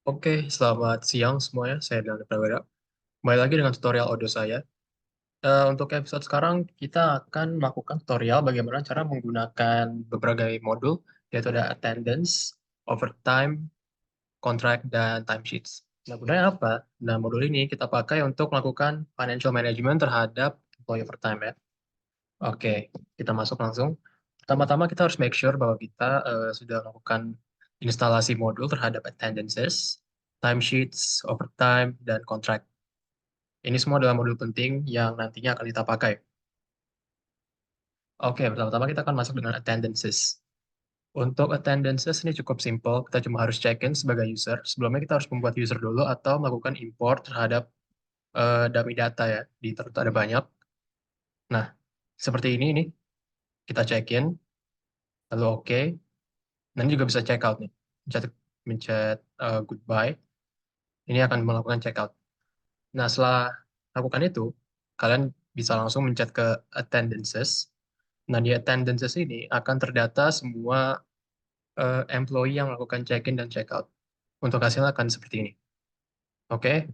Oke, selamat siang semuanya. Saya Daniel Prawira. Kembali lagi dengan tutorial audio saya. Untuk episode sekarang, kita akan melakukan tutorial bagaimana cara menggunakan beberapa modul, yaitu ada attendance, overtime, contract, dan timesheets. Nah, gunanya apa? Nah, modul ini kita pakai untuk melakukan financial management terhadap employee overtime ya. Oke, kita masuk langsung. Pertama-tama kita harus make sure bahwa kita sudah melakukan instalasi modul terhadap attendances, timesheets, overtime, dan contract. Ini semua adalah modul penting yang nantinya akan kita pakai. Oke, pertama-tama kita akan masuk dengan attendances. Untuk attendances ini cukup simple, kita cuma harus check-in sebagai user. Sebelumnya kita harus membuat user dulu atau melakukan import terhadap dummy data ya. Di internet ada banyak. Nah, seperti ini kita check-in, lalu oke. Nanti juga bisa check out nih. Mencet goodbye. Ini akan melakukan check out. Nah, setelah lakukan itu, kalian bisa langsung mencet ke attendances. Nah, di attendances ini akan terdata semua employee yang melakukan check-in dan check-out. Untuk hasilnya akan seperti ini. Oke.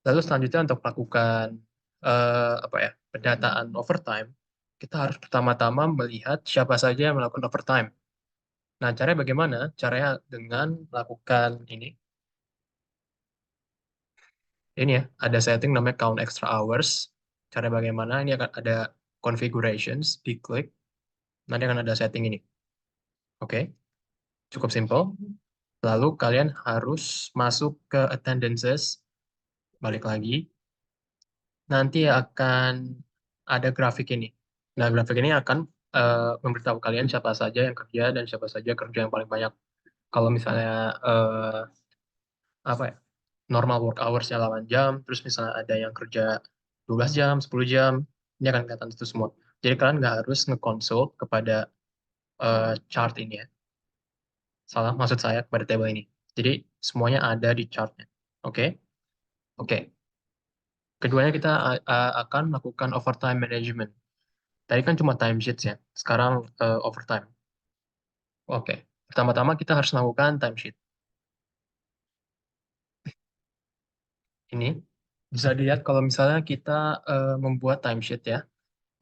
Lalu selanjutnya untuk melakukan apa ya, pendataan overtime, kita harus pertama-tama melihat siapa saja yang melakukan overtime. Nah, caranya bagaimana? Caranya dengan melakukan ini ya, ada setting namanya count extra hours. Cara bagaimana? Ini akan ada configurations, diklik, nanti akan ada setting ini. Oke, cukup simple. Lalu kalian harus masuk ke attendances, balik lagi. Nanti akan ada grafik ini. Nah, grafik ini akan memberitahu kalian siapa saja yang kerja dan siapa saja kerja yang paling banyak. Kalau misalnya apa ya, normal work hours-nya 8 jam, terus misalnya ada yang kerja 12 jam, 10 jam, ini akan kelihatan itu semua. Jadi kalian nggak harus nge-consult kepada chart ini ya. Salah, maksud saya kepada table ini. Jadi semuanya ada di chartnya. Oke? Oke. Keduanya kita akan melakukan overtime management. Tadi kan cuma time sheets ya. Sekarang overtime. Oke. Pertama-tama kita harus melakukan time sheet. Ini bisa dilihat kalau misalnya kita membuat timesheet ya.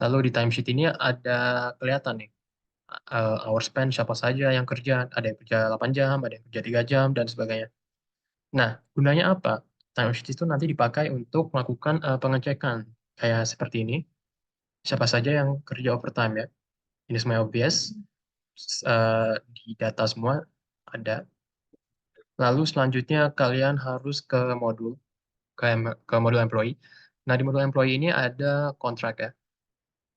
Lalu di timesheet ini ada kelihatan nih hour spend siapa saja yang kerja, ada yang kerja 8 jam, ada yang kerja 3 jam dan sebagainya. Nah, gunanya apa? Timesheet itu nanti dipakai untuk melakukan pengecekan kayak seperti ini. Siapa saja yang kerja overtime ya. Ini semua obvious. Di data semua ada. Lalu selanjutnya kalian harus ke modul employee. Nah, di modul employee ini ada kontrak ya.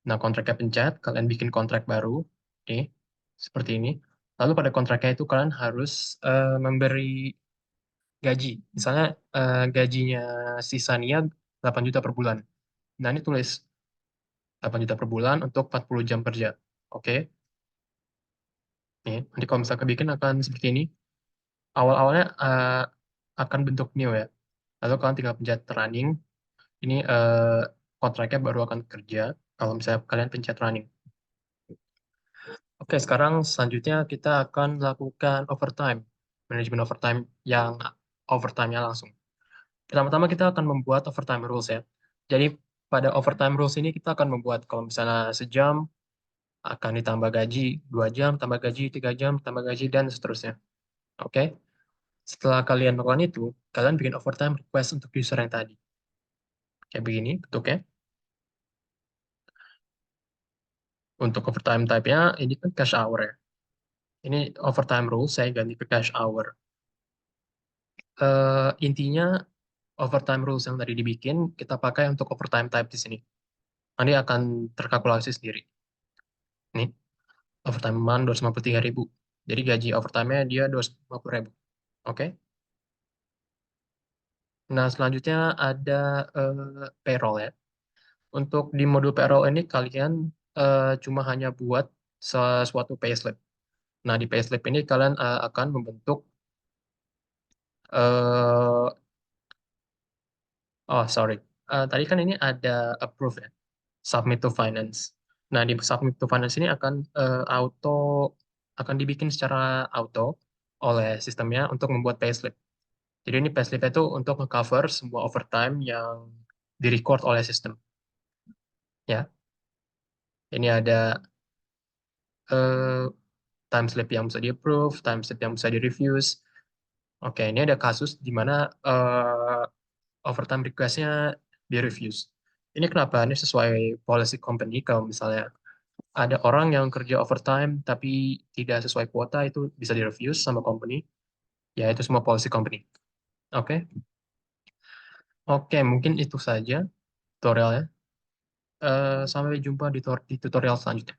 Nah, kontraknya pencet, kalian bikin kontrak baru. Oke, seperti ini. Lalu pada kontraknya itu kalian harus memberi gaji. Misalnya gajinya si Sania 8 juta per bulan. Nah, ini tulis 8 juta per bulan untuk 40 jam kerja. Oke, nih. Nanti kalau misalnya bikin akan seperti ini. Awal-awalnya akan bentuk new ya. Lalu kalian tinggal pencet running. Ini kontraknya baru akan kerja kalau misalnya kalian pencet running. Oke, sekarang selanjutnya kita akan melakukan overtime, manajemen overtime yang overtime-nya langsung. Pertama-tama kita akan membuat overtime rules ya. Jadi pada overtime rules ini kita akan membuat kalau misalnya sejam akan ditambah gaji, 2 jam tambah gaji, 3 jam tambah gaji, dan seterusnya. Oke, setelah kalian melakukan itu, kalian bikin overtime request untuk user yang tadi. Kayak begini bentuknya. Untuk overtime type-nya, ini kan cash hour ya. Ini overtime rules, saya ganti ke cash hour. Intinya overtime rules yang tadi dibikin kita pakai untuk overtime type di sini. Nanti akan terkalkulasi sendiri. Nih, overtime man 253.000. Jadi gaji overtime-nya dia 250.000. Oke. Nah, selanjutnya ada payroll ya. Untuk di modul payroll ini kalian cuma hanya buat sesuatu payslip. Nah, di payslip ini kalian akan membentuk eh oh sorry. Tadi kan ini ada approve ya. Submit to finance. Nah, di submit to finance ini akan auto akan dibikin secara auto oleh sistemnya untuk membuat payslip. Jadi ini payslip itu untuk ngecover semua overtime yang direcord oleh sistem. Ya, ini ada eh, time slip yang bisa di-approve, time slip yang bisa di-refuse. Oke, ini ada kasus di mana overtime request-nya di-refuse. Ini kenapa? Ini sesuai policy company. Kalau misalnya ada orang yang kerja overtime tapi tidak sesuai kuota, itu bisa di-refuse sama company. Ya, itu semua policy company. Oke, oke, mungkin itu saja tutorialnya. Sampai jumpa di tutorial selanjutnya.